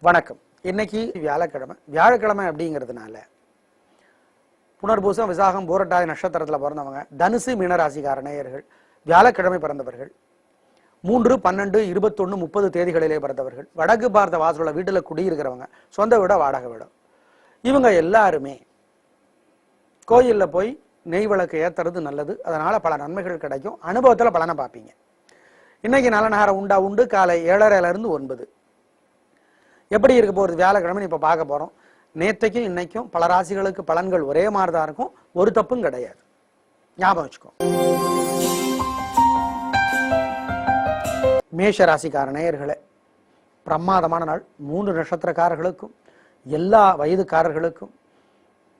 வணக்கம். இன்னைக்கு வியாழக்கிழமை அப்படிங்கிறதுனால புனர்பூசம், விசாகம், பூரட்டாதி நட்சத்திரத்தில் பிறந்தவங்க, தனுசு மீனராசிக்கார நேயர்கள், வியாழக்கிழமை பிறந்தவர்கள், 3, 12, 21, 30 தேதிகளிலே பிறந்தவர்கள், வடக்கு பார்த்த வாசலுள்ள வீட்டில் குடியிருக்கிறவங்க, சொந்த வீட வாடகை வீடம், இவங்க எல்லாருமே கோயிலில் போய் நெய் விளக்கு ஏற்றுறது நல்லது. அதனால பல நன்மைகள் கிடைக்கும். அனுபவத்தில் பலனை பார்ப்பீங்க. இன்னைக்கு நல்ல நேரம் உண்டு. காலை 7:30 to 9. எப்படி இருக்க போகிறது வியாழக்கிழமை இப்போ பார்க்க போகிறோம். நேற்றைக்கும் இன்னைக்கும் பல ராசிகளுக்கு பலன்கள் ஒரே மாதிரி தான் இருக்கும். ஒரு தப்பும் கிடையாது. ஞாபகம் வச்சுக்கோ. மேஷ ராசிக்கார நேயர்களே, பிரமாதமான நாள். 3 நட்சத்திரக்காரர்களுக்கும் எல்லா வயதுக்காரர்களுக்கும்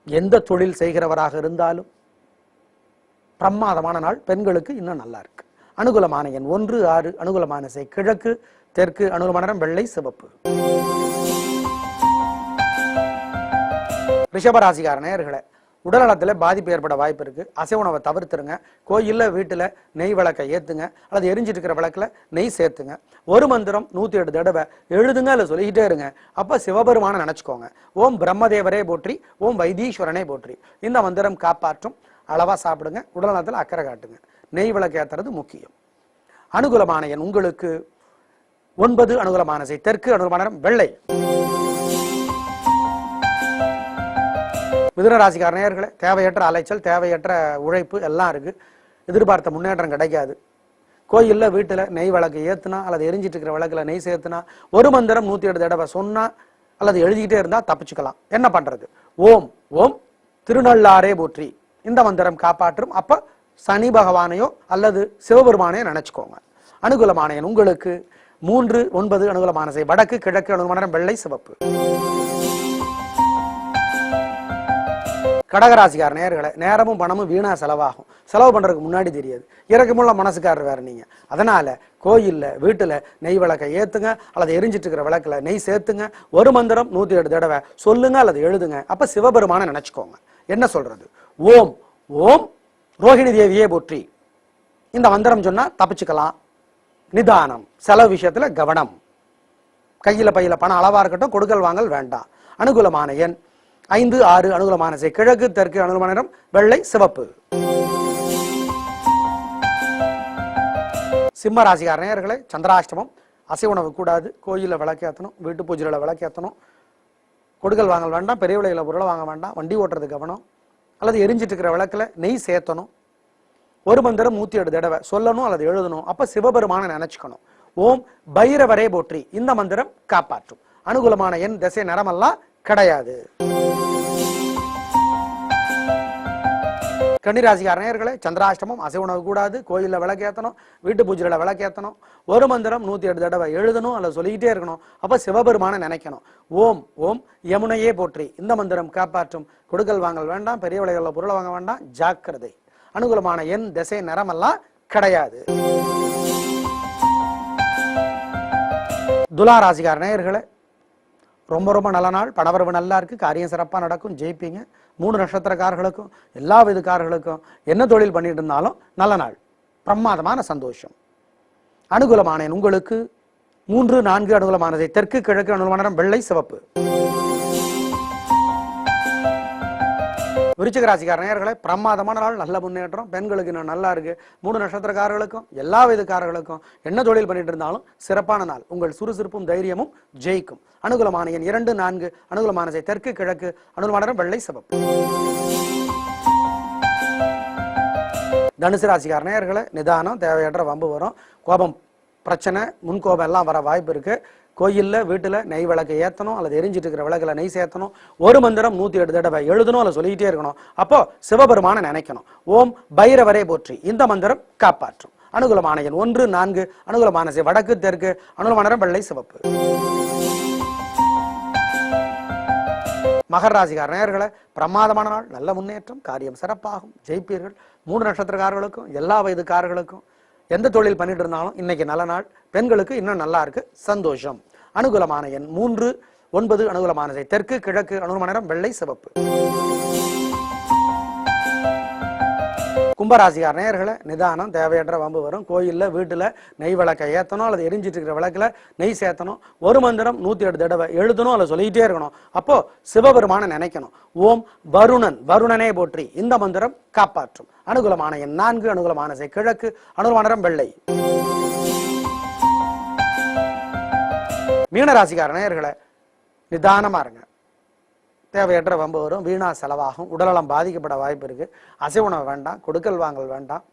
எந்த தொழில் செய்கிறவராக இருந்தாலும் பிரமாதமான நாள். பெண்களுக்கு இன்னும் நல்லா இருக்கு. அனுகூலமான எண் 1, 6. அனுகூலமான திசை கிழக்கு, தெற்கு. அனுகூலமான நிறம் வெள்ளை, சிவப்பு. ரிஷபராசிக்கார நேயர்களே, உடல்நலத்தில் பாதிப்பு ஏற்பட வாய்ப்பு இருக்கு. அசைவ உணவை தவிர்த்துருங்க. கோயில்ல வீட்டுல நெய் விளக்கை ஏத்துங்க, அல்லது எரிஞ்சிட்டு இருக்கிற விளக்குல நெய் சேர்த்துங்க. ஒரு மந்திரம் 108 தடவை எழுதுங்க, அல்ல சொல்லிக்கிட்டே இருங்க. அப்ப சிவபெருமான நினைச்சுக்கோங்க. ஓம் பிரம்மதேவரே போற்றி, ஓம் வைத்தீஸ்வரனே போற்றி. இந்த மந்திரம் காப்பாற்றும். அளவா சாப்பிடுங்க. உடல்நலத்தில் அக்கறை காட்டுங்க. நெய் விளக்கு ஏத்துறது முக்கியம். அனுகூலமான எண் உங்களுக்கு 9. அனுகூலமான திசை தெற்கு. அனுகூலமான நிறம் வெள்ளை. மிதுன ராசிக்கார நேயர்களே, தேவையற்ற அலைச்சல், தேவையற்ற உழைப்பு எல்லாம் இருக்கு. எதிர்பார்த்த முன்னேற்றம் கிடைக்காது. கோயில்ல வீட்டுல நெய் விளக்கு ஏத்துனா, அல்லது எரிஞ்சிட்டு இருக்கிற விளக்குல நெய் சேர்த்துனா, ஒரு மந்திரம் 108 தடவை சொன்னா அல்லது எழுதிக்கிட்டே இருந்தா தப்பிச்சுக்கலாம். என்ன பண்றது? ஓம் ஓம் திருநள்ளாரே போற்றி. இந்த மந்திரம் காப்பாற்றும். அப்ப சனி பகவானையோ அல்லது சிவபெருமானையோ நினைச்சுக்கோங்க. அனுகூலமான எண் உங்களுக்கு 3, 9. அனுகூலமான திசை வடக்கு, கிழக்கு. அனுகூலமான நிறம் வெள்ளை, சிவப்பு. கடகராசிக்கார நேயர்களே, நேரமும் பணமும் வீணா செலவாகும். செலவு பண்றதுக்கு முன்னாடி தெரியாது. இறக்கமுள்ள மனசுக்காரர் வேற நீங்க. அதனால கோயில்ல வீட்டுல நெய் விளக்கை ஏத்துங்க, அல்லது எரிஞ்சிட்டு இருக்கிற விளக்குல நெய் சேர்த்துங்க. ஒரு மந்திரம் 108 தடவை சொல்லுங்க, அல்லது எழுதுங்க. அப்ப சிவபெருமான நினைச்சுக்கோங்க. என்ன சொல்றது? ஓம் ஓம் ரோஹிணி தேவியே போற்றி. இந்த மந்திரம் சொன்னா தப்பிச்சுக்கலாம். நிதானம், செலவு விஷயத்துல கவனம். கையில பையில பணம் அளவா இருக்கட்டும். கொடுக்கல் வாங்கல் வேண்டாம். அனுகூலமான எண் 5, 6. அனுகூலமான திசை கிழக்கு, தெற்கு. அனுகூலமான நிறம் வெள்ளை, சிவப்பு. சிம்ம ராசிக்கார நேயர்களே, சந்திராஷ்டமம். அசைவ உணவு கூடாது. கோயில விளக்கேற்றணும், வீட்டு பூஜையில விளக்கேற்றணும். கொடுக்கல் வாங்கல் வேண்டாம். பெரிய விலையில பொருளை வாங்க வேண்டாம். வண்டி ஓட்டுறது கவனம். அல்லது எரிஞ்சிட்டு இருக்கிற விளக்குல நெய் சேர்த்தணும். ஒரு மந்திரம் 108 தடவை சொல்லணும், அல்லது எழுதணும். அப்ப சிவபெருமான நினைச்சுக்கணும். ஓம் பைரவரே போற்றி. இந்த மந்திரம் காப்பாற்றும். அனுகூலமான எண் திசை நிறமெல்லாம் கிடையாது. கன்னிராசிக்கார நேயர்களே, சந்திராஷ்டமம். அசைவ உணவு கூடாது. கோயில்ல விளக்கேற்றணும், வீட்டு பூஜையில விளக்கேற்றணும். ஒரு மந்திரம் 108 தடவை எழுதணும், அல்லது சொல்லிக்கிட்டே இருக்கணும். அப்ப சிவபெருமான நினைக்கணும். ஓம் ஓம் யமுனையே போற்றி. இந்த மந்திரம் காப்பாற்றும். கொடுக்கல் வாங்கல் வேண்டாம். பெரிய விலைகளில் பொருளை வாங்க வேண்டாம். ஜாக்கிரதை. அனுகூலமான எண் திசை நிறமெல்லாம் கிடையாது. துலா ராசிக்கார நேயர்களே, ரொம்ப நல்ல நாள். பணவரவு நல்லா இருக்கு. காரியம் சிறப்பாக நடக்கும். ஜெயிப்பீங்க. 3 நட்சத்திரக்காரர்களுக்கும் எல்லா விதக்காரர்களுக்கும் என்ன தொழில் பண்ணிட்டு இருந்தாலும் நல்ல நாள். பிரமாதமான சந்தோஷம். அனுகூலமான எண் உங்களுக்கு 3, 4. அனுகூலமானதை தெற்கு, கிழக்கு. அனுகூலமான நிறம் வெள்ளை, சிவப்பு. விருச்சிக ராசிக்கார நேயர்களே, பிரமாதமான நாள். நல்ல முன்னேற்றம். பெண்களுக்கு இன்னும் நல்லா இருக்கு. 3 நட்சத்திரக்காரர்களுக்கும் எல்லா விதக்காரர்களுக்கும் என்ன தொழில் பண்ணிட்டு இருந்தாலும் சிறப்பான நாள். உங்கள் சுறுசுறுப்பும் தைரியமும் ஜெயிக்கும். அனுகூலமான எண் 2, 4. அனுகூலமான திசை தெற்கு, கிழக்கு. அனுகூலமான நிறம் வெள்ளை, சிவப்பு. தனுசு ராசிக்கார நேயர்களே, நிதானம். தேவையற்ற வம்பு வரும். கோபம், பிரச்சனை, முன்கோபம் எல்லாம் வர வாய்ப்பு இருக்கு. கோயில்ல வீட்டுல நெய் விளக்கு ஏத்தணும், அல்லது எரிஞ்சிட்டு இருக்கிற விளக்குல நெய் சேர்த்தணும். ஒரு மந்திரம் 108 தடவை எழுதணும், அல்லது சொல்லிக்கிட்டே இருக்கணும். அப்போ சிவபெருமான நினைக்கணும். ஓம் பைரவரே போற்றி. இந்த மந்திரம் காப்பாற்றும். அனுகூலமான எண் 1, 4. அனுகூலமான திசை வடக்கு, தெற்கு. அனுகூலமான நிறம் வெள்ளை, சிவப்பு. மகர ராசிக்கார நேயர்களே, பிரமாதமான நாள். நல்ல முன்னேற்றம். காரியம் சிறப்பாகும். ஜெயிப்பீர்கள். 3 நட்சத்திரக்காரர்களுக்கும் எல்லா வயதுக்காரர்களுக்கும் எந்த தொழில் பண்ணிட்டு இருந்தாலும் இன்னைக்கு நல்ல நாள். பெண்களுக்கு இன்னும் நல்லா இருக்கு. சந்தோஷம். அனுகூலமான எண் 3, 9. அனுகூலமான திசை தெற்கு, கிழக்கு. அனுகூலமான நிறம் வெள்ளை, சிவப்பு. கும்பராசிக்கார நேயர்களை நிதானம், தேவையற்ற வம்பு வரும். கோயில்ல வீட்டுல நெய் விளக்கை ஏத்தணும் அல்லது எரிஞ்சிட்டு இருக்கிற விளக்குல நெய் சேர்த்தணும். ஒரு மந்திரம் 108 தடவை எழுதணும் அல்லது சொல்லிக்கிட்டே இருக்கணும். அப்போ சிவபெருமான நினைக்கணும். ஓம் வருணனே போற்றி. இந்த மந்திரம் காப்பாற்றும். அனுகூலமான எண் 4, அனுகூலமான திசை கிழக்கு, அனுகூலமான நிறம் வெள்ளை. மீனராசிக்கார நேயர்களை நிதானமா இருங்க. தேவையற்ற வம்பு வரும், வீணா செலவாகும், உடல்நலம் பாதிக்கப்பட வாய்ப்பு இருக்கு. அசைவ உணவு வேண்டாம், கொடுக்கல் வாங்கல் வேண்டாம்.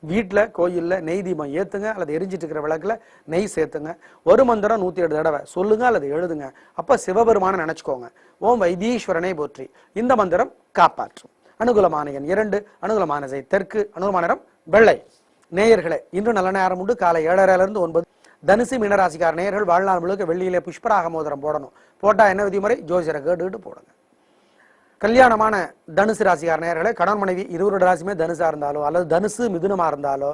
வீட்டுல கோயில்ல நெய் தீபம் ஏத்துங்க அல்லது எரிஞ்சிட்டு இருக்கிற விளக்குல நெய் சேர்த்துங்க. ஒரு மந்திரம் 108 தடவை சொல்லுங்க அல்லது எழுதுங்க. அப்ப சிவபெருமான நினைச்சுக்கோங்க. ஓம் வைத்தீஸ்வரனை போற்றி. இந்த மந்திரம் காப்பாற்றும். அனுகூலமான எண் 2, அனுகூலமான திசை தெற்கு, அனுகூலமான நிறம் வெள்ளை. நேயர்களே, இன்று நல்ல நேரம் உண்டு. காலை 7:30 to 9. தனுசு மீனராசிக்கார நேயர்கள் வாழ்நாள் முழுக்க வெள்ளியிலே புஷ்பராக மோதிரம் போடணும். போட்டா என்ன விதிமுறை? ஜோசியரை கேட்டுக்கிட்டு போடுங்க. கல்யாணமான தனுசு ராசிக்கார நேயர்களே, கணவன் மனைவி இருவரோட ராசியுமே தனுசா இருந்தாலோ அல்லது தனுசு மிதுனமா இருந்தாலோ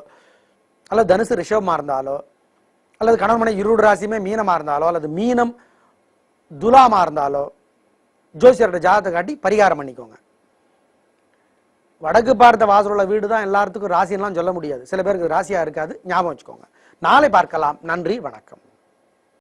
அல்லது தனுசு ரிஷபமா இருந்தாலோ அல்லது கணவன் மனைவி இருவரோட ராசியுமே மீனமா இருந்தாலோ அல்லது மீனம் துலாமா இருந்தாலோ ஜோசியரோட ஜாதகத்தை காட்டி பரிகாரம் பண்ணிக்கோங்க. வடக்கு பார்த்த வாசல் உள்ள வீடு தான் எல்லாத்துக்கும் ராசியெல்லாம் சொல்ல முடியாது. சில பேருக்கு ராசியா இருக்காது. ஞாபகம் வச்சுக்கோங்க. நாளை பார்க்கலாம். நன்றி, வணக்கம்.